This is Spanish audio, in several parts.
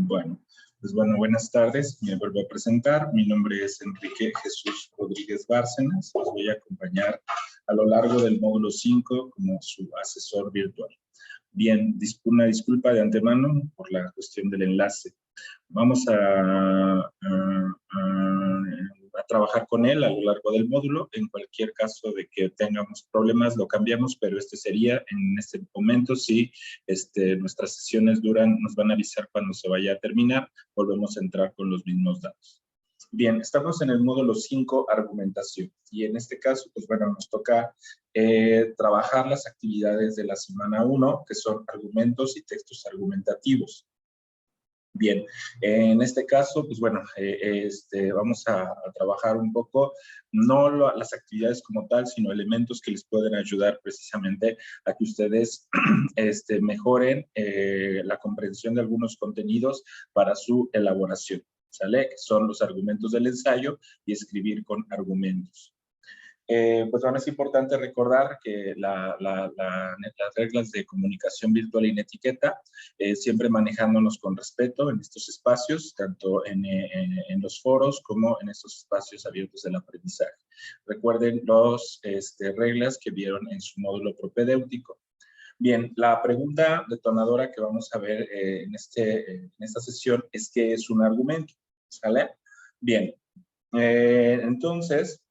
Bueno, pues bueno, buenas tardes. Me vuelvo a presentar. Mi nombre es Enrique Jesús Rodríguez Bárcenas. Los voy a acompañar a lo largo del módulo 5 como su asesor virtual. Bien, una disculpa de antemano por la cuestión del enlace. Vamos a trabajar con él a lo largo del módulo. En cualquier caso de que tengamos problemas, lo cambiamos, pero este sería en este momento. Si nuestras sesiones duran, nos van a avisar cuando se vaya a terminar. Volvemos a entrar con los mismos datos. Bien, estamos en el módulo 5, argumentación. Y en este caso, pues bueno, nos toca trabajar las actividades de la semana 1, que son argumentos y textos argumentativos. Bien, en este caso, pues bueno, vamos a trabajar un poco, no las actividades como tal, sino elementos que les pueden ayudar precisamente a que ustedes mejoren la comprensión de algunos contenidos para su elaboración, ¿sale? Que son los argumentos del ensayo y escribir con argumentos. Pues bueno, es importante recordar que las reglas de comunicación virtual y en etiqueta, siempre manejándonos con respeto en estos espacios, tanto en los foros como en estos espacios abiertos del aprendizaje. Recuerden las reglas que vieron en su módulo propedéutico. Bien, la pregunta detonadora que vamos a ver en esta sesión es ¿qué es un argumento? ¿Sale? Bien, entonces,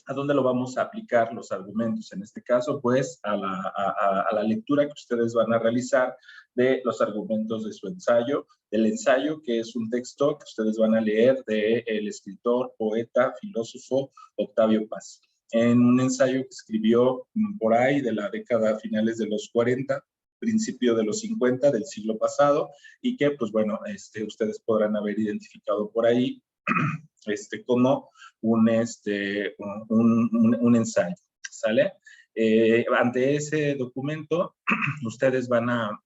¿a dónde lo vamos a aplicar los argumentos? En este caso, pues, a la lectura que ustedes van a realizar de los argumentos de su ensayo. El ensayo, que es un texto que ustedes van a leer del escritor, poeta, filósofo Octavio Paz. En un ensayo que escribió por ahí de la década finales de los 40, principio de los 50 del siglo pasado, y que, pues bueno, ustedes podrán haber identificado por ahí como un ensayo, ¿sale? Ante ese documento, ustedes van a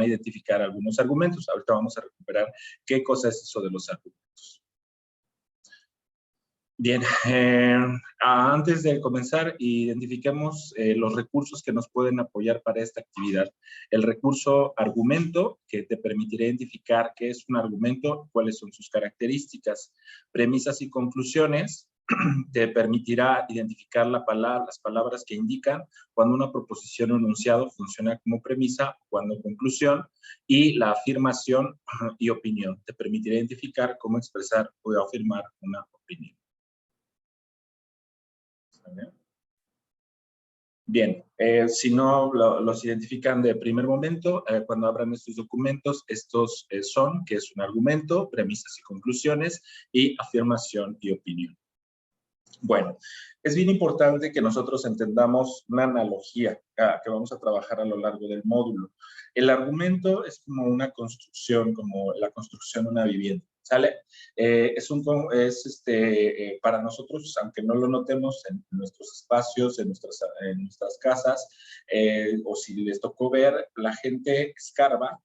identificar algunos argumentos. Ahorita vamos a recuperar qué cosa es eso de los argumentos. Bien, antes de comenzar, identifiquemos los recursos que nos pueden apoyar para esta actividad. El recurso argumento, que te permitirá identificar qué es un argumento, cuáles son sus características. Premisas y conclusiones, te permitirá identificar las palabras que indican cuando una proposición o enunciado funciona como premisa, cuando conclusión, y la afirmación y opinión. Te permitirá identificar cómo expresar o afirmar una opinión. Bien, si no los identifican de primer momento, cuando abran estos documentos, estos son, que es un argumento, premisas y conclusiones, y afirmación y opinión. Bueno, es bien importante que nosotros entendamos una analogía que vamos a trabajar a lo largo del módulo. El argumento es como una construcción, como la construcción de una vivienda, ¿sale? Para nosotros, aunque no lo notemos en nuestros espacios, en nuestras casas, o si les tocó ver, la gente escarba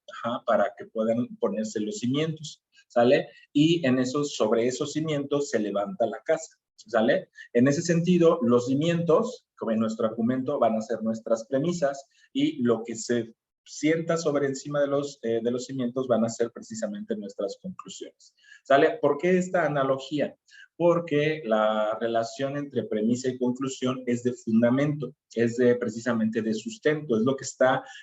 para que puedan ponerse los cimientos, ¿sale? Y sobre esos cimientos se levanta la casa, ¿sale? En ese sentido, los cimientos, como en nuestro argumento, van a ser nuestras premisas y lo que se sienta sobre encima de los cimientos van a ser precisamente nuestras conclusiones, ¿sale? ¿Por qué esta analogía? Porque la relación entre premisa y conclusión es de fundamento, es precisamente de sustento, es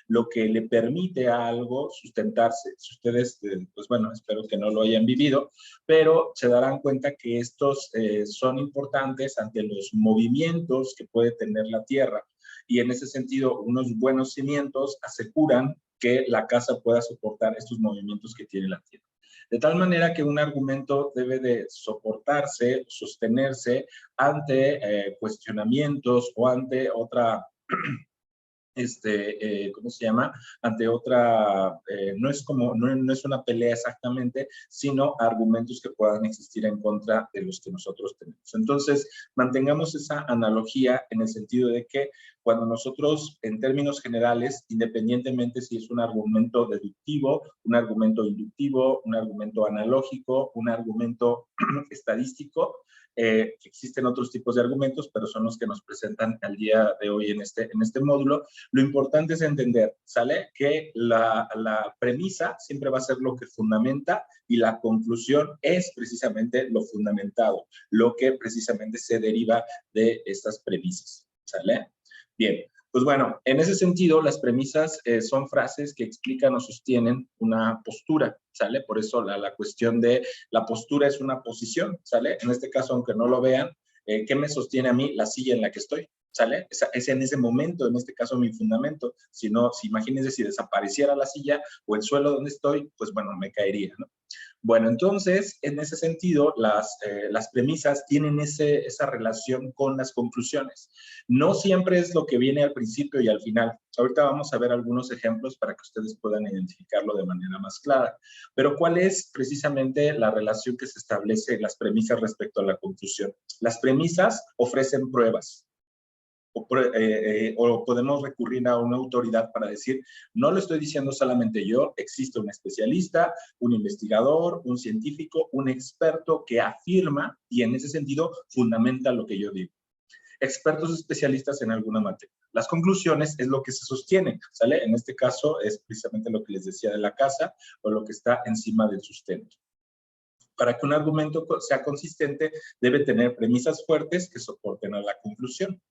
lo que le permite a algo sustentarse. Si ustedes, pues bueno, espero que no lo hayan vivido, pero se darán cuenta que estos son importantes ante los movimientos que puede tener la tierra. Y en ese sentido, unos buenos cimientos aseguran que la casa pueda soportar estos movimientos que tiene la tierra. De tal manera que un argumento debe de soportarse, sostenerse ante cuestionamientos o ante otra, ¿cómo se llama? Ante otra, no es una pelea exactamente, sino argumentos que puedan existir en contra de los que nosotros tenemos. Entonces, mantengamos esa analogía en el sentido de que cuando nosotros, en términos generales, independientemente si es un argumento deductivo, un argumento inductivo, un argumento analógico, un argumento estadístico, existen otros tipos de argumentos, pero son los que nos presentan al día de hoy en este módulo. Lo importante es entender, ¿sale? Que la premisa siempre va a ser lo que fundamenta y la conclusión es precisamente lo fundamentado, lo que precisamente se deriva de estas premisas, ¿sale? Bien, pues bueno, en ese sentido, las premisas son frases que explican o sostienen una postura, ¿sale? Por eso la cuestión de la postura es una posición, ¿sale? En este caso, aunque no lo vean, ¿qué me sostiene a mí? La silla en la que estoy, ¿sale? Es en ese momento, en este caso, mi fundamento. Si no, si imagínense si desapareciera la silla o el suelo donde estoy, pues bueno, me caería, ¿no? Bueno, entonces, en ese sentido, las premisas tienen esa relación con las conclusiones. No siempre es lo que viene al principio y al final. Ahorita vamos a ver algunos ejemplos para que ustedes puedan identificarlo de manera más clara. Pero, ¿cuál es precisamente la relación que se establece en las premisas respecto a la conclusión? Las premisas ofrecen pruebas. O podemos recurrir a una autoridad para decir, no lo estoy diciendo solamente yo, existe un especialista, un investigador, un científico, un experto que afirma y en ese sentido fundamenta lo que yo digo. Expertos especialistas en alguna materia. Las conclusiones es lo que se sostiene, ¿sale? En este caso es precisamente lo que les decía de la casa o lo que está encima del sustento. Para que un argumento sea consistente, debe tener premisas fuertes que soporten a la conclusión.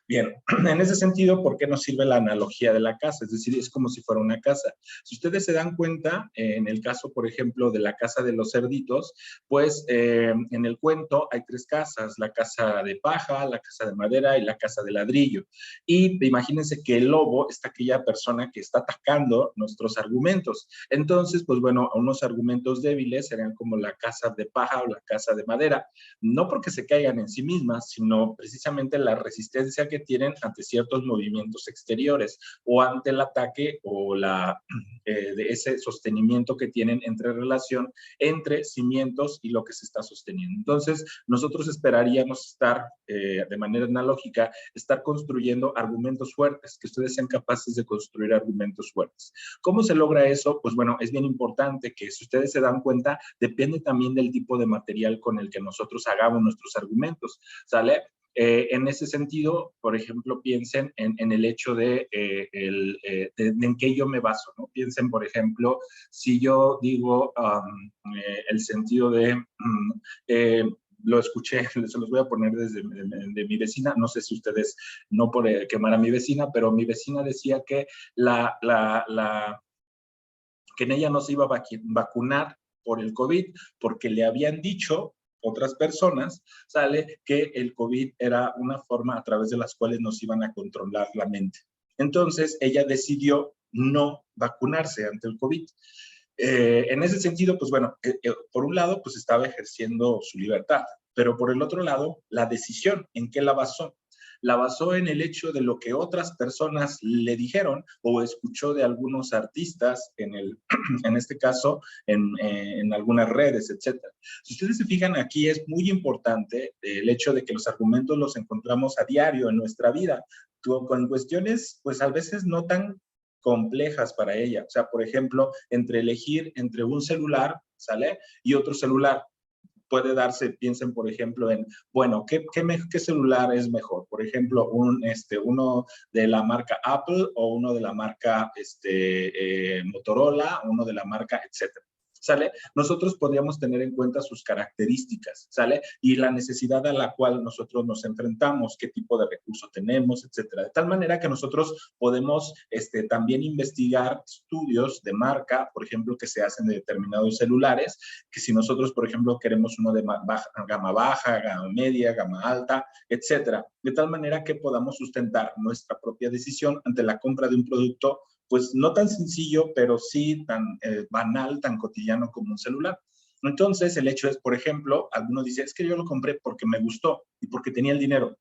Bien, en ese sentido, ¿por qué nos sirve la analogía de la casa? Es decir, es como si fuera una casa. Si ustedes se dan cuenta, en el caso, por ejemplo, de la casa de los cerditos, pues en el cuento hay 3 casas, la casa de paja, la casa de madera y la casa de ladrillo. Y imagínense que el lobo es aquella persona que está atacando nuestros argumentos. Entonces, pues bueno, unos argumentos débiles serían como la casa de paja o la casa de madera. No porque se caigan en sí mismas, sino precisamente la resistencia que tienen ante ciertos movimientos exteriores o ante el ataque o de ese sostenimiento que tienen entre relación entre cimientos y lo que se está sosteniendo. Entonces, nosotros esperaríamos estar, de manera analógica, estar construyendo argumentos fuertes, que ustedes sean capaces de construir argumentos fuertes. ¿Cómo se logra eso? Pues bueno, es bien importante que si ustedes se dan cuenta, depende también del tipo de material con el que nosotros hagamos nuestros argumentos, ¿sale? En ese sentido, por ejemplo, piensen en el hecho de en qué yo me baso, ¿no? Piensen, por ejemplo, si yo digo el sentido de, lo escuché, se los voy a poner desde de mi vecina, no sé si ustedes, no por quemar a mi vecina, pero mi vecina decía que, que en ella no se iba a vacunar por el COVID, porque le habían dicho otras personas, sale que el COVID era una forma a través de las cuales nos iban a controlar la mente. Entonces, ella decidió no vacunarse ante el COVID. En ese sentido, pues bueno, por un lado, pues estaba ejerciendo su libertad, pero por el otro lado, la decisión, ¿en qué la basó? La basó en el hecho de lo que otras personas le dijeron o escuchó de algunos artistas, en este caso, en algunas redes, etc. Si ustedes se fijan aquí, es muy importante el hecho de que los argumentos los encontramos a diario en nuestra vida, con cuestiones, pues a veces no tan complejas para ella. O sea, por ejemplo, entre elegir entre un celular, ¿sale? Y otro celular. Puede darse, piensen por ejemplo en, bueno, ¿qué celular es mejor? Por ejemplo, uno de la marca Apple o uno de la marca Motorola, uno de la marca, etcétera. ¿Sale? Nosotros podríamos tener en cuenta sus características, ¿sale? Y la necesidad a la cual nosotros nos enfrentamos, qué tipo de recursos tenemos, etcétera. De tal manera que nosotros podemos también investigar estudios de marca, por ejemplo, que se hacen de determinados celulares, que si nosotros, por ejemplo, queremos uno de gama baja, gama media, gama alta, etcétera. De tal manera que podamos sustentar nuestra propia decisión ante la compra de un producto pues no tan sencillo, pero sí tan banal, tan cotidiano como un celular. Entonces, el hecho es, por ejemplo, algunos dicen, es que yo lo compré porque me gustó y porque tenía el dinero.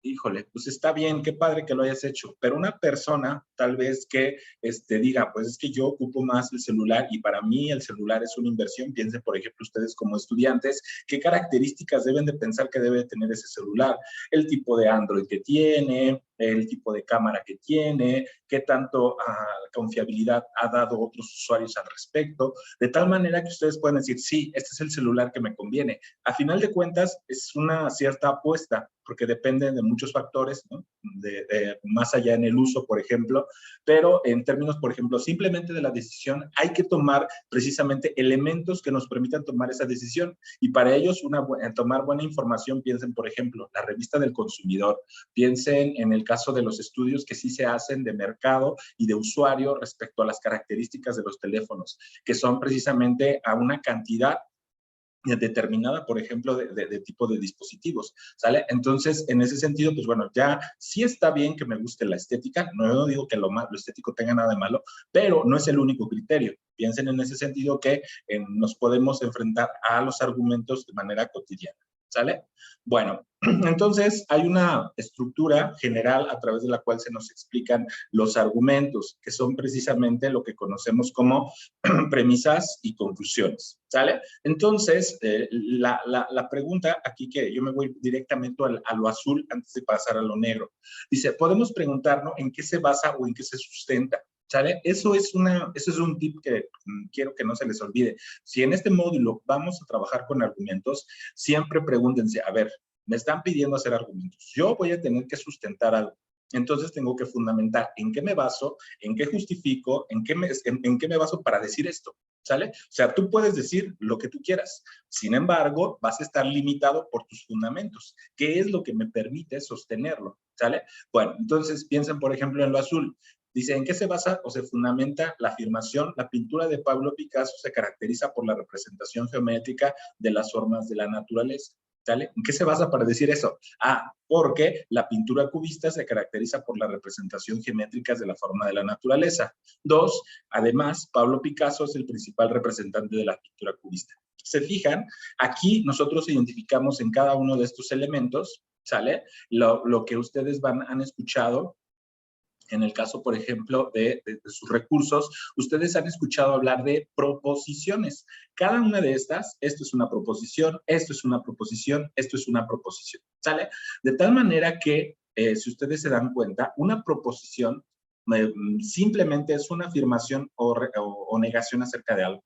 Híjole, pues está bien, qué padre que lo hayas hecho, pero una persona tal vez que diga, pues es que yo ocupo más el celular y para mí el celular es una inversión, piensen por ejemplo ustedes como estudiantes, qué características deben de pensar que debe tener ese celular, el tipo de Android que tiene, el tipo de cámara que tiene, qué tanto confiabilidad ha dado otros usuarios al respecto, de tal manera que ustedes pueden decir, sí, este es el celular que me conviene. A final de cuentas, es una cierta apuesta, porque depende de muchos factores, ¿no? Más allá en el uso, por ejemplo, pero en términos, por ejemplo, simplemente de la decisión, hay que tomar precisamente elementos que nos permitan tomar esa decisión, y para ellos, tomar buena información, piensen, por ejemplo, la revista del consumidor, piensen en el caso de los estudios que sí se hacen de mercado y de usuario respecto a las características de los teléfonos, que son precisamente a una cantidad determinada, por ejemplo, de tipo de dispositivos, ¿sale? Entonces, en ese sentido, pues bueno, ya sí está bien que me guste la estética, no digo que lo estético tenga nada de malo, pero no es el único criterio. Piensen en ese sentido que nos podemos enfrentar a los argumentos de manera cotidiana, ¿sale? Bueno, entonces hay una estructura general a través de la cual se nos explican los argumentos, que son precisamente lo que conocemos como premisas y conclusiones, ¿sale? Entonces, la pregunta aquí, que yo me voy directamente a lo azul antes de pasar a lo negro, dice, podemos preguntarnos en qué se basa o en qué se sustenta, ¿sale? Eso es un tip que quiero que no se les olvide. Si en este módulo vamos a trabajar con argumentos, siempre pregúntense, a ver, me están pidiendo hacer argumentos, yo voy a tener que sustentar algo. Entonces tengo que fundamentar en qué me baso, en qué justifico, en qué me baso para decir esto, ¿sale? O sea, tú puedes decir lo que tú quieras, sin embargo, vas a estar limitado por tus fundamentos, ¿qué es lo que me permite sostenerlo? ¿Sale? Bueno, entonces piensen, por ejemplo, en lo azul. Dice, ¿en qué se basa o se fundamenta la afirmación? La pintura de Pablo Picasso se caracteriza por la representación geométrica de las formas de la naturaleza. ¿Sale? ¿En qué se basa para decir eso? Porque la pintura cubista se caracteriza por la representación geométrica de la forma de la naturaleza. 2, además, Pablo Picasso es el principal representante de la pintura cubista. ¿Se fijan? Aquí nosotros identificamos en cada uno de estos elementos, ¿sale? Lo que ustedes han escuchado. En el caso, por ejemplo, de sus recursos, ustedes han escuchado hablar de proposiciones. Cada una de estas, esto es una proposición, esto es una proposición, esto es una proposición, ¿sale? De tal manera que, si ustedes se dan cuenta, una proposición simplemente es una afirmación o negación acerca de algo.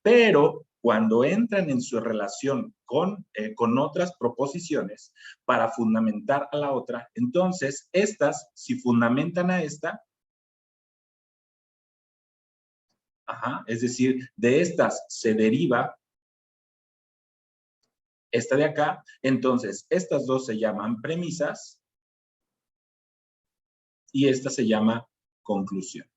Pero cuando entran en su relación con otras proposiciones para fundamentar a la otra, entonces estas, si fundamentan a esta, es decir, de estas se deriva esta de acá, entonces estas dos se llaman premisas y esta se llama conclusión.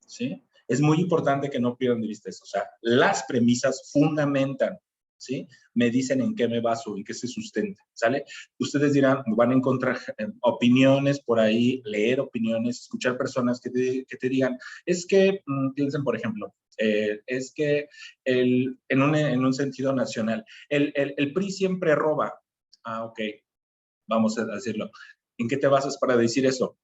¿Sí? Es muy importante que no pierdan de vista eso. O sea, las premisas fundamentan, ¿sí? Me dicen en qué me baso, en qué se sustenta, ¿sale? Ustedes dirán, van a encontrar opiniones por ahí, leer opiniones, escuchar personas que te digan, es que, piensen, por ejemplo, es que en un sentido nacional, el PRI siempre roba. Ok, vamos a decirlo. ¿En qué te basas para decir eso?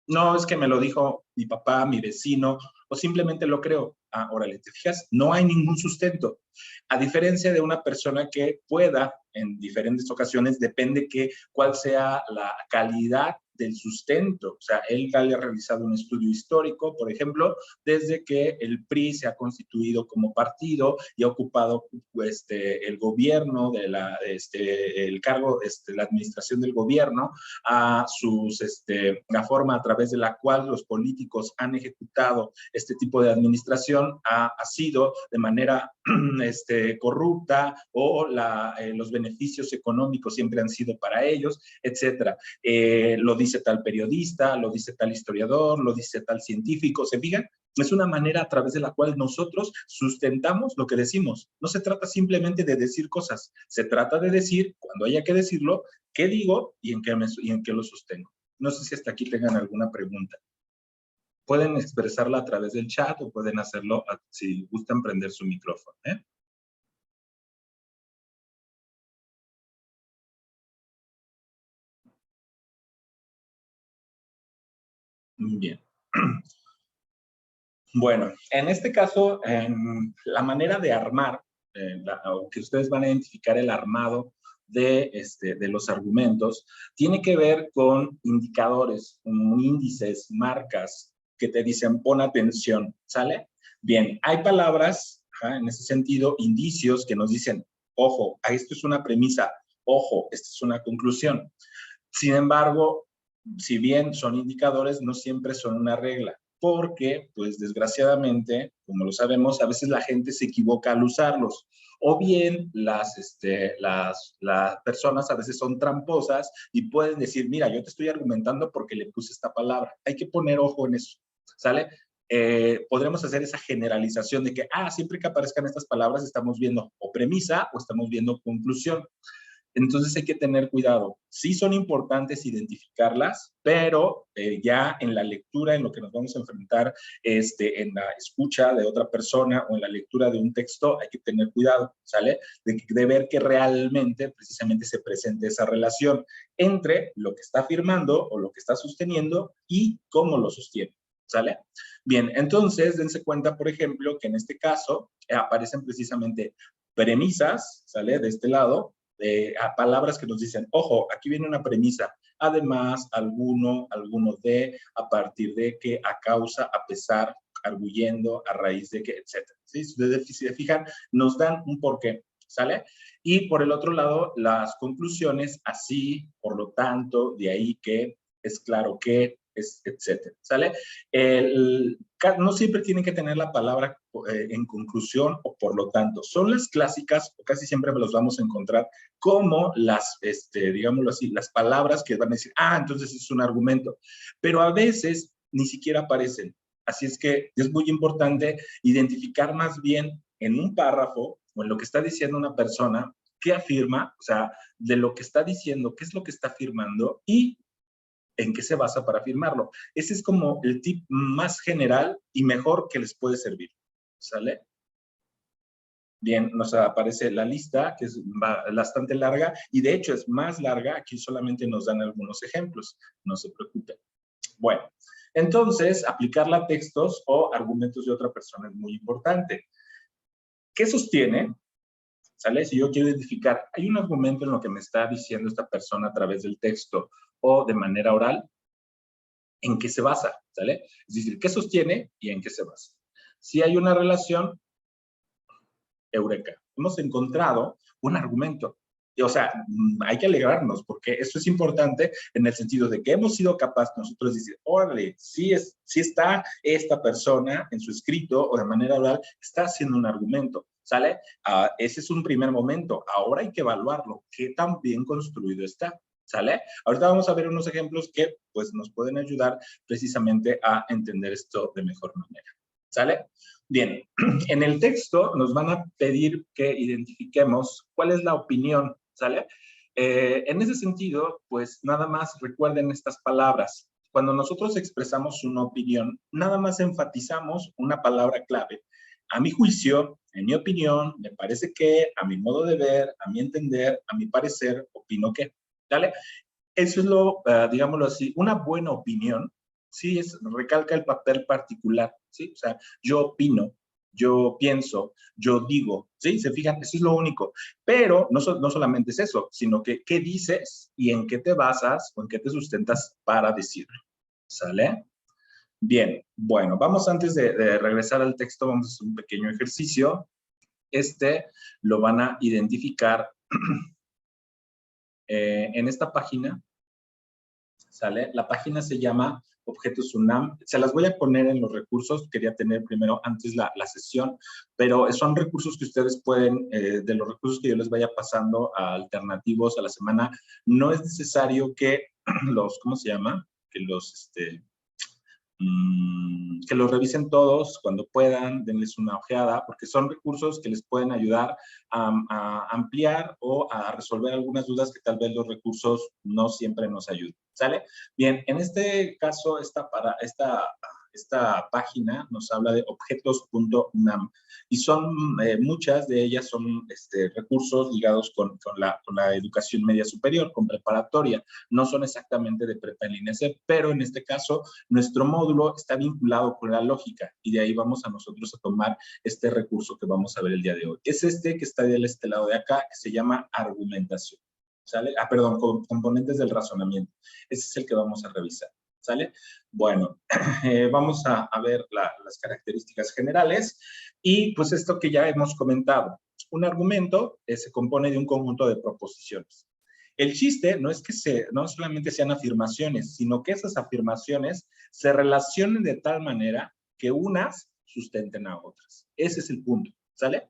No, es que me lo dijo mi papá, mi vecino, o simplemente lo creo. Órale, ¿te fijas? No hay ningún sustento. A diferencia de una persona que pueda, en diferentes ocasiones, depende cuál sea la calidad del sustento. O sea, él haya realizado un estudio histórico, por ejemplo, desde que el PRI se ha constituido como partido y ha ocupado el gobierno, el cargo, la administración del gobierno, la forma a través de la cual los políticos han ejecutado este tipo de administración ha sido de manera corrupta, o los beneficios económicos siempre han sido para ellos, etcétera. Lo dice tal periodista, lo dice tal historiador, lo dice tal científico. ¿Se fijan? Es una manera a través de la cual nosotros sustentamos lo que decimos. No se trata simplemente de decir cosas, se trata de decir, cuando haya que decirlo, qué digo y en qué lo sostengo. No sé si hasta aquí tengan alguna pregunta. Pueden expresarla a través del chat o pueden hacerlo si gustan prender su micrófono. Muy bien. Bueno, en este caso, la manera de armar, o que ustedes van a identificar el armado de los argumentos tiene que ver con indicadores, índices, marcas que te dicen pon atención, ¿sale? Bien, hay palabras, en ese sentido, indicios que nos dicen, ojo, esto es una premisa, ojo, esta es una conclusión. Sin embargo, si bien son indicadores, no siempre son una regla, porque, pues, desgraciadamente, como lo sabemos, a veces la gente se equivoca al usarlos, o bien las personas a veces son tramposas y pueden decir, mira, yo te estoy argumentando porque le puse esta palabra. Hay que poner ojo en eso, ¿sale? Podremos hacer esa generalización de que, siempre que aparezcan estas palabras estamos viendo o premisa o estamos viendo conclusión. Entonces hay que tener cuidado. Sí son importantes identificarlas, pero ya en la lectura, en lo que nos vamos a enfrentar, en la escucha de otra persona o en la lectura de un texto, hay que tener cuidado, ¿sale? De ver que realmente, precisamente, se presente esa relación entre lo que está afirmando o lo que está sosteniendo y cómo lo sostiene, ¿sale? Bien, entonces, dense cuenta, por ejemplo, que en este caso aparecen precisamente premisas, ¿sale? De este lado, a palabras que nos dicen, ojo, aquí viene una premisa, además, alguno de, a partir de que, a causa, a pesar, arguyendo, a raíz de que, etc. ¿Sí? Si se fijan, nos dan un porqué, ¿sale? Y por el otro lado, las conclusiones, así, por lo tanto, de ahí que, es claro que, etcétera, ¿sale? No siempre tienen que tener la palabra en conclusión o por lo tanto. Son las clásicas, o casi siempre los vamos a encontrar, como las, digámoslo así, las palabras que van a decir, entonces es un argumento. Pero a veces ni siquiera aparecen. Así es que es muy importante identificar más bien en un párrafo o en lo que está diciendo una persona, qué afirma, o sea, de lo que está diciendo, qué es lo que está afirmando y en qué se basa para afirmarlo. Ese es como el tip más general y mejor que les puede servir, ¿sale? Bien, nos aparece la lista, que es bastante larga, y de hecho es más larga, aquí solamente nos dan algunos ejemplos, no se preocupen. Bueno, entonces, aplicarla a textos o argumentos de otra persona es muy importante. ¿Qué sostiene? ¿Sale? Si yo quiero identificar, hay un argumento en lo que me está diciendo esta persona a través del texto o de manera oral, ¿en qué se basa? ¿Sale? Es decir, ¿qué sostiene y en qué se basa? Si hay una relación, eureka. Hemos encontrado un argumento. O sea, hay que alegrarnos porque eso es importante en el sentido de que hemos sido capaces nosotros de decir, órale, sí está esta persona en su escrito o de manera oral, está haciendo un argumento, ¿sale? Ese es un primer momento. Ahora hay que evaluarlo. ¿Qué tan bien construido está? ¿Sale? Ahorita vamos a ver unos ejemplos que pues nos pueden ayudar precisamente a entender esto de mejor manera. ¿Sale? Bien, en el texto nos van a pedir que identifiquemos cuál es la opinión, ¿sale? En ese sentido, pues nada más recuerden estas palabras. Cuando nosotros expresamos una opinión, nada más enfatizamos una palabra clave. A mi juicio, en mi opinión, me parece que, a mi modo de ver, a mi entender, a mi parecer, opino que, ¿sale? Eso es lo, digámoslo así, una buena opinión, sí, recalca el papel particular, ¿sí? O sea, yo opino, yo pienso, yo digo, ¿sí? Se fijan, eso es lo único. Pero no solamente es eso, sino que qué dices y en qué te basas o en qué te sustentas para decirlo, ¿sale? Bien, bueno, vamos antes de regresar al texto, vamos a hacer un pequeño ejercicio. Lo van a identificar en esta página, ¿sale? La página se llama Objetos UNAM. Se las voy a poner en los recursos. Quería tener primero antes la sesión, pero son recursos que ustedes pueden, de los recursos que yo les vaya pasando a alternativos a la semana, no es necesario que ¿cómo se llama? Que los revisen todos cuando puedan, denles una ojeada, porque son recursos que les pueden ayudar a ampliar o a resolver algunas dudas que tal vez los recursos no siempre nos ayuden, ¿sale? Bien, en este caso, esta página nos habla de objetos.unam y son muchas de ellas son recursos ligados con la educación media superior, con preparatoria. No son exactamente de prepa en línea C, pero en este caso nuestro módulo está vinculado con la lógica y de ahí vamos a nosotros a tomar este recurso que vamos a ver el día de hoy. Es que está de este lado de acá, que se llama argumentación. ¿Sale? Perdón, componentes del razonamiento. Ese es el que vamos a revisar. ¿Sale? Bueno, vamos a ver las características generales y pues esto que ya hemos comentado. Un argumento se compone de un conjunto de proposiciones. El chiste no es que no solamente sean afirmaciones, sino que esas afirmaciones se relacionen de tal manera que unas sustenten a otras. Ese es el punto, ¿sale?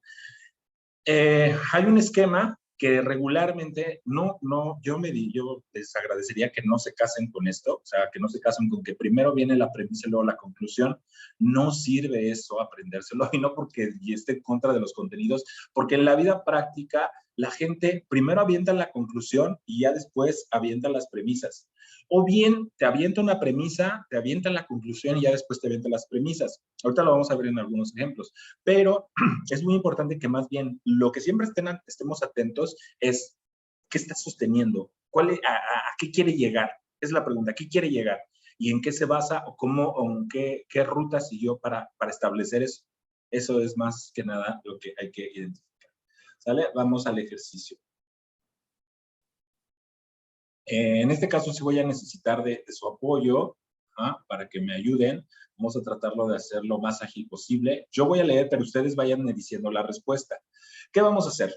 Hay un esquema que regularmente yo les agradecería que no se casen con esto, o sea, que no se casen con que primero viene la premisa y luego la conclusión. No sirve eso aprendérselo, y no porque esté en contra de los contenidos, porque en la vida práctica la gente primero avienta la conclusión y ya después avienta las premisas. O bien te avienta una premisa, te avienta la conclusión y ya después te avienta las premisas. Ahorita lo vamos a ver en algunos ejemplos, pero es muy importante que más bien lo que siempre estemos atentos es qué está sosteniendo, a qué quiere llegar. Es la pregunta, ¿a qué quiere llegar? ¿Y en qué se basa o cómo o en qué ruta siguió para establecer eso? Eso es más que nada lo que hay que identificar. ¿Sale? Vamos al ejercicio. En este caso sí voy a necesitar de su apoyo para que me ayuden. Vamos a tratarlo de hacer lo más ágil posible. Yo voy a leer, pero ustedes vayan diciendo la respuesta. ¿Qué vamos a hacer?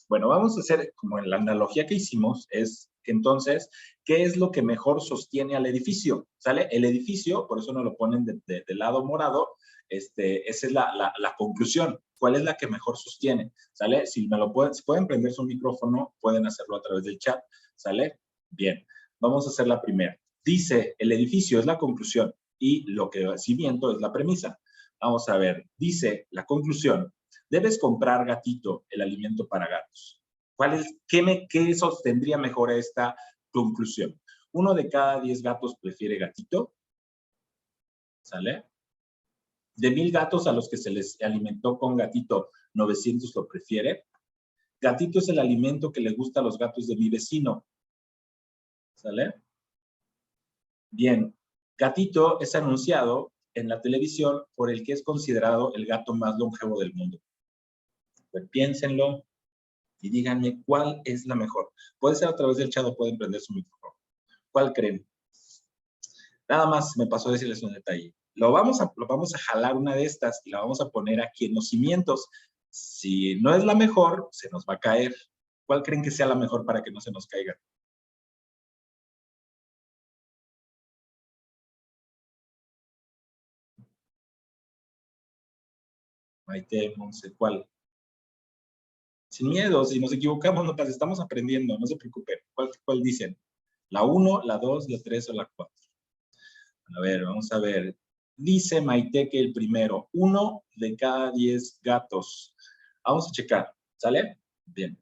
Bueno, vamos a hacer como en la analogía que hicimos, es entonces, ¿qué es lo que mejor sostiene al edificio? ¿Sale? El edificio, por eso nos lo ponen del lado morado, esa es la conclusión. ¿Cuál es la que mejor sostiene? ¿Sale? Si pueden prender su micrófono, pueden hacerlo a través del chat. ¿Sale? Bien, vamos a hacer la primera. Dice, el edificio es la conclusión y lo que cimiento es la premisa. Vamos a ver, dice la conclusión, debes comprar, gatito, el alimento para gatos. ¿Qué sostendría mejor esta conclusión? 1 de cada 10 gatos prefiere gatito. ¿Sale? De 1000 gatos a los que se les alimentó con gatito, 900 lo prefiere. Gatito es el alimento que le gusta a los gatos de mi vecino. ¿Sale? Bien, gatito es anunciado en la televisión por el que es considerado el gato más longevo del mundo. Pues piénsenlo y díganme cuál es la mejor. Puede ser a través del chat o pueden prender su micrófono. ¿Cuál creen? Nada más me pasó decirles un detalle. Lo vamos a jalar una de estas y la vamos a poner aquí en los cimientos. Si no es la mejor, se nos va a caer. ¿Cuál creen que sea la mejor para que no se nos caiga? Maite, Monse, ¿cuál? Sin miedo, si nos equivocamos, no pasa, estamos aprendiendo, no se preocupen. ¿Cuál dicen? ¿La 1, la 2, la 3 o la 4? A ver, vamos a ver. Dice Maite que el primero, 1 de cada 10 gatos. Vamos a checar, ¿sale? Bien.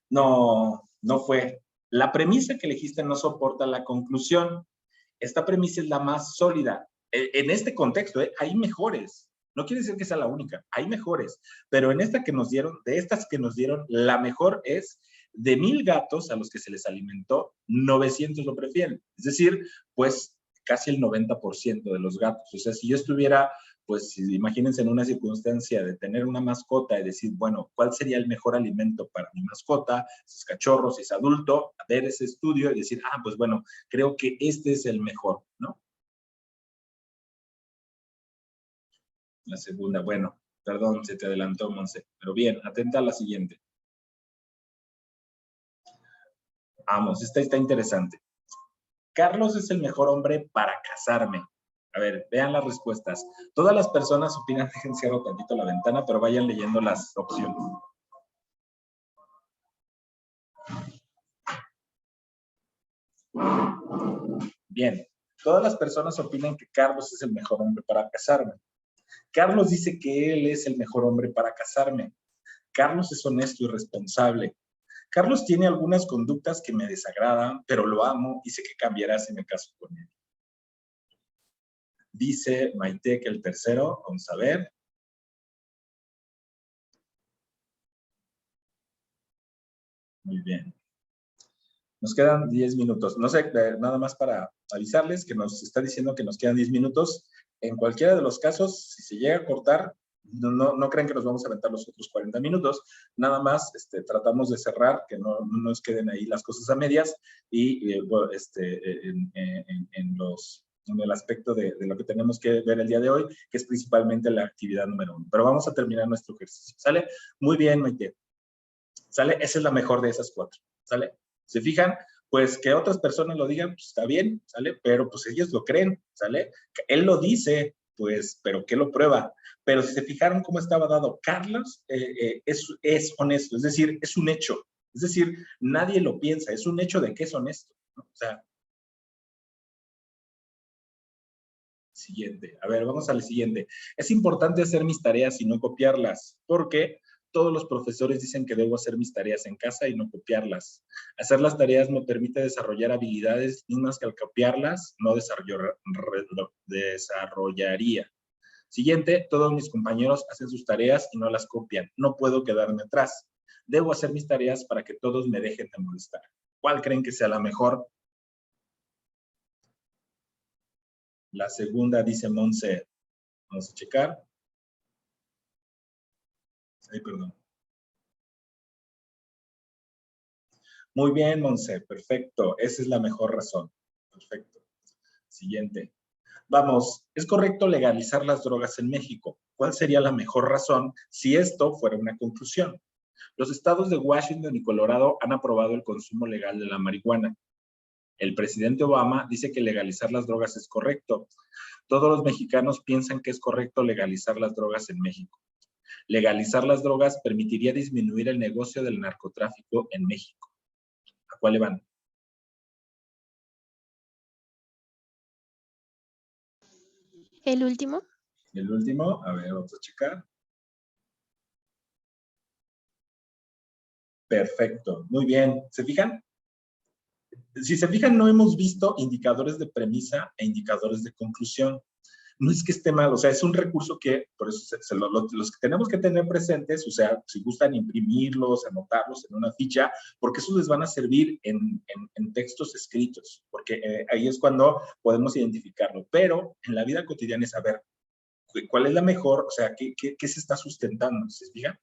No fue. La premisa que elegiste no soporta la conclusión. Esta premisa es la más sólida. En este contexto, hay mejores. No quiere decir que sea la única, hay mejores. Pero en esta que nos dieron, de estas que nos dieron, la mejor es de 1000 gatos a los que se les alimentó, 900 lo prefieren. Es decir, pues casi el 90% de los gatos. O sea, si yo estuviera, pues imagínense en una circunstancia de tener una mascota y decir, bueno, ¿cuál sería el mejor alimento para mi mascota? Si es cachorro, si es adulto, ver ese estudio y decir, pues bueno, creo que este es el mejor, ¿no? La segunda, bueno, perdón, se te adelantó, Monse, pero bien, atenta a la siguiente. Vamos, esta está interesante. Carlos es el mejor hombre para casarme. A ver, vean las respuestas. Todas las personas opinan, dejen cierro tantito la ventana, pero vayan leyendo las opciones. Bien, todas las personas opinan que Carlos es el mejor hombre para casarme. Carlos dice que él es el mejor hombre para casarme. Carlos es honesto y responsable. Carlos tiene algunas conductas que me desagradan, pero lo amo y sé que cambiará si me caso con él. Dice Maite que el tercero, vamos a ver. Muy bien. Nos quedan 10 minutos. No sé, nada más para avisarles que nos está diciendo que nos quedan 10 minutos. En cualquiera de los casos, si se llega a cortar, no crean que nos vamos a aventar los otros 40 minutos, nada más tratamos de cerrar, que no nos queden ahí las cosas a medias y en el aspecto de lo que tenemos que ver el día de hoy, que es principalmente la actividad número 1. Pero vamos a terminar nuestro ejercicio, ¿sale? Muy bien, Maite. ¿Sale? Esa es la mejor de esas 4, ¿sale? ¿Se fijan? Pues que otras personas lo digan, pues está bien, ¿sale? Pero pues ellos lo creen, ¿sale? Él lo dice, pues, pero ¿qué lo prueba? Pero si se fijaron cómo estaba dado, Carlos es honesto, es decir, es un hecho. Es decir, nadie lo piensa, es un hecho de que es honesto, ¿no? O sea, siguiente. A ver, vamos al siguiente. Es importante hacer mis tareas y no copiarlas, porque todos los profesores dicen que debo hacer mis tareas en casa y no copiarlas. Hacer las tareas me permite desarrollar habilidades mismas que al copiarlas no desarrollaría. Siguiente, todos mis compañeros hacen sus tareas y no las copian. No puedo quedarme atrás. Debo hacer mis tareas para que todos me dejen de molestar. ¿Cuál creen que sea la mejor? La segunda, dice Monse. Vamos a checar. Ay, perdón. Muy bien, Monse, perfecto. Esa es la mejor razón. Perfecto. Siguiente. Vamos, ¿es correcto legalizar las drogas en México? ¿Cuál sería la mejor razón si esto fuera una conclusión? Los estados de Washington y Colorado han aprobado el consumo legal de la marihuana. El presidente Obama dice que legalizar las drogas es correcto. Todos los mexicanos piensan que es correcto legalizar las drogas en México. Legalizar las drogas permitiría disminuir el negocio del narcotráfico en México. ¿A cuál le van? El último. El último, a ver, vamos a checar. Perfecto, muy bien. ¿Se fijan? Si se fijan, no hemos visto indicadores de premisa e indicadores de conclusión. No es que esté mal, o sea, es un recurso que, por eso los que tenemos que tener presentes, o sea, si gustan imprimirlos, anotarlos en una ficha, porque eso les van a servir en textos escritos, porque ahí es cuando podemos identificarlo. Pero en la vida cotidiana es saber cuál es la mejor, o sea, qué se está sustentando, ¿se fijan?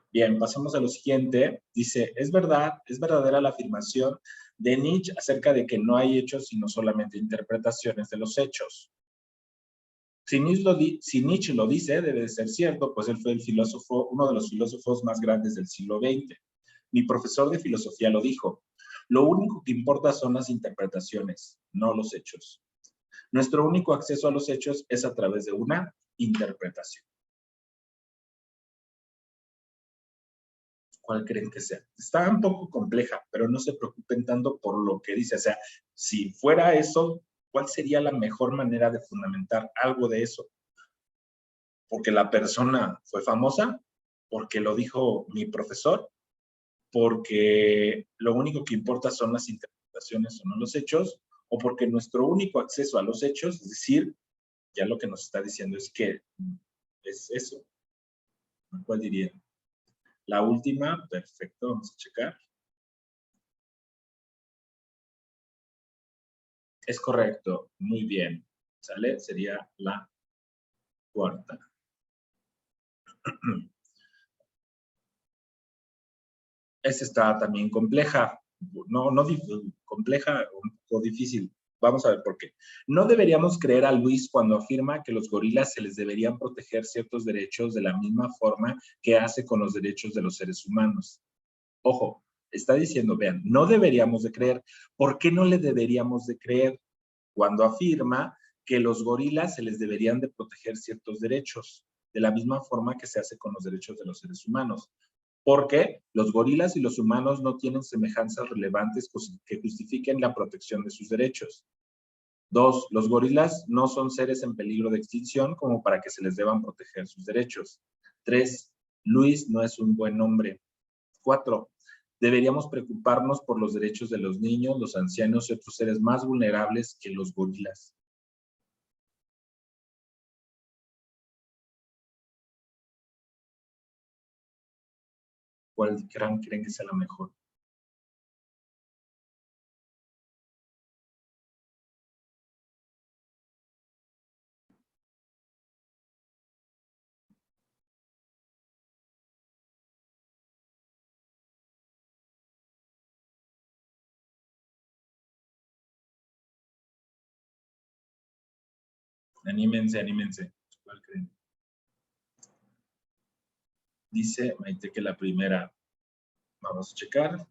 Bien, pasemos a lo siguiente. Dice, es verdadera la afirmación de Nietzsche acerca de que no hay hechos, sino solamente interpretaciones de los hechos. Si Nietzsche lo dice, debe de ser cierto, pues él fue el filósofo, uno de los filósofos más grandes del siglo XX. Mi profesor de filosofía lo dijo. Lo único que importa son las interpretaciones, no los hechos. Nuestro único acceso a los hechos es a través de una interpretación. ¿Cuál creen que sea? Está un poco compleja, pero no se preocupen tanto por lo que dice. O sea, si fuera eso, ¿cuál sería la mejor manera de fundamentar algo de eso? Porque la persona fue famosa, porque lo dijo mi profesor, porque lo único que importa son las interpretaciones o no los hechos, o porque nuestro único acceso a los hechos, es decir, ya lo que nos está diciendo es que es eso. ¿Cuál diría? La última, perfecto, vamos a checar. Es correcto, muy bien. ¿Sale? Sería la cuarta. Esta está también compleja. No compleja, un poco difícil. Vamos a ver por qué. No deberíamos creer a Luis cuando afirma que los gorilas se les deberían proteger ciertos derechos de la misma forma que hace con los derechos de los seres humanos. Ojo, está diciendo, vean, no deberíamos de creer. ¿Por qué no le deberíamos de creer? Cuando afirma que los gorilas se les deberían de proteger ciertos derechos, de la misma forma que se hace con los derechos de los seres humanos. Porque los gorilas y los humanos no tienen semejanzas relevantes que justifiquen la protección de sus derechos. 2. Los gorilas no son seres en peligro de extinción como para que se les deban proteger sus derechos. 3. Luis no es un buen hombre. 4. Deberíamos preocuparnos por los derechos de los niños, los ancianos y otros seres más vulnerables que los gorilas. ¿Cuál creen que sea la mejor? Anímense, anímense. ¿Cuál creen? Dice Maite que la primera. Vamos a checar.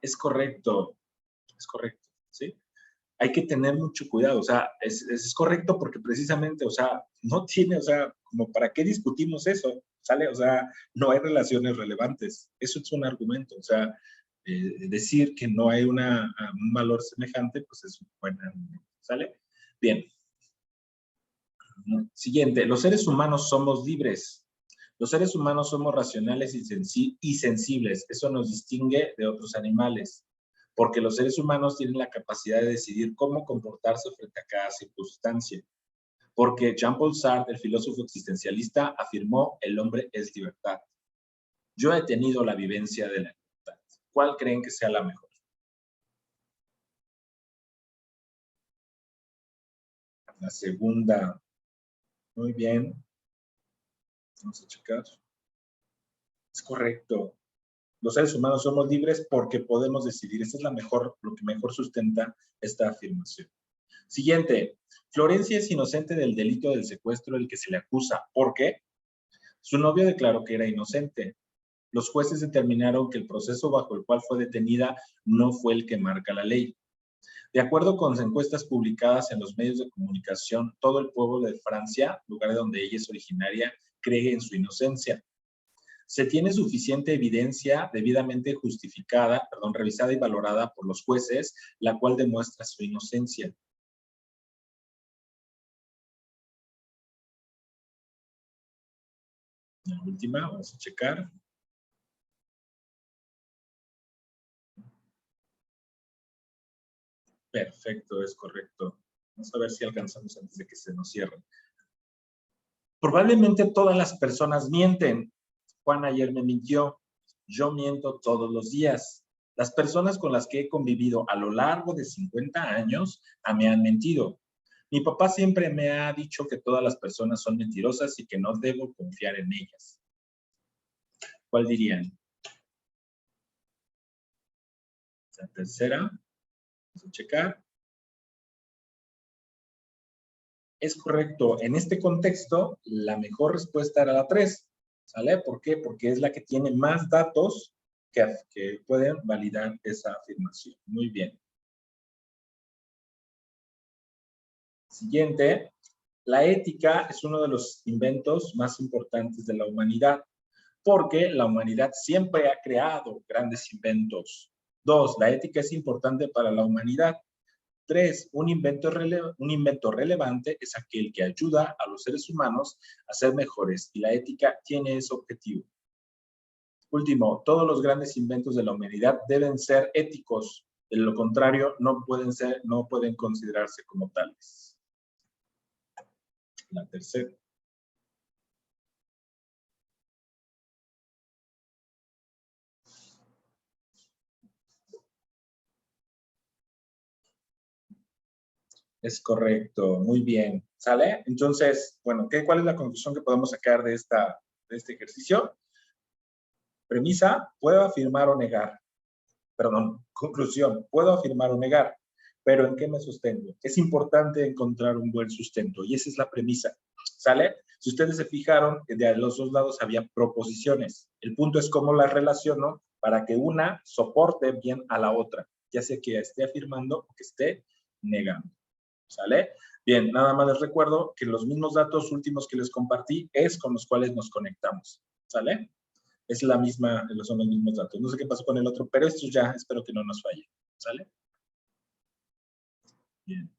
Es correcto, ¿sí? Hay que tener mucho cuidado, o sea, es correcto porque precisamente, o sea, no tiene, o sea, como para qué discutimos eso, ¿sale? O sea, no hay relaciones relevantes. Eso es un argumento, o sea, decir que no hay un valor semejante, pues es un buen argumento, ¿sale? Bien. Siguiente, los seres humanos somos libres. Los seres humanos somos racionales y sensibles. Eso nos distingue de otros animales, porque los seres humanos tienen la capacidad de decidir cómo comportarse frente a cada circunstancia. Porque Jean-Paul Sartre, el filósofo existencialista, afirmó: el hombre es libertad. Yo he tenido la vivencia de la libertad. ¿Cuál creen que sea la mejor? La segunda. Muy bien. Vamos a checar. Es correcto. Los seres humanos somos libres porque podemos decidir. Esa es lo que mejor sustenta esta afirmación. Siguiente. Florencia es inocente del delito del secuestro del que se le acusa. ¿Por qué? Su novio declaró que era inocente. Los jueces determinaron que el proceso bajo el cual fue detenida no fue el que marca la ley. De acuerdo con encuestas publicadas en los medios de comunicación, todo el pueblo de Francia, lugar de donde ella es originaria, cree en su inocencia. Se tiene suficiente evidencia debidamente revisada y valorada por los jueces, la cual demuestra su inocencia. La última, vamos a checar. Perfecto, es correcto. Vamos a ver si alcanzamos antes de que se nos cierre. Probablemente todas las personas mienten. Juan ayer me mintió. Yo miento todos los días. Las personas con las que he convivido a lo largo de 50 años me han mentido. Mi papá siempre me ha dicho que todas las personas son mentirosas y que no debo confiar en ellas. ¿Cuál dirían? La tercera. Vamos a checar. Es correcto. En este contexto, la mejor respuesta era la 3. ¿Sale? ¿Por qué? Porque es la que tiene más datos que pueden validar esa afirmación. Muy bien. Siguiente. La ética es uno de los inventos más importantes de la humanidad, porque la humanidad siempre ha creado grandes inventos. 2. La ética es importante para la humanidad. 3. Un invento relevante es aquel que ayuda a los seres humanos a ser mejores, y la ética tiene ese objetivo. Último, todos los grandes inventos de la humanidad deben ser éticos. De lo contrario, no pueden considerarse como tales. La tercera. Es correcto, muy bien. ¿Sale? Entonces, bueno, ¿cuál es la conclusión que podemos sacar de este ejercicio? Premisa, puedo afirmar o negar. Perdón, conclusión, puedo afirmar o negar, pero ¿en qué me sostengo? Es importante encontrar un buen sustento y esa es la premisa, ¿sale? Si ustedes se fijaron, de los dos lados había proposiciones. El punto es cómo las relaciono para que una soporte bien a la otra, ya sea que esté afirmando o que esté negando, ¿sale? Bien, nada más les recuerdo que los mismos datos últimos que les compartí es con los cuales nos conectamos, ¿sale? Son los mismos datos. No sé qué pasó con el otro, pero esto ya espero que no nos falle. ¿Sale? Bien.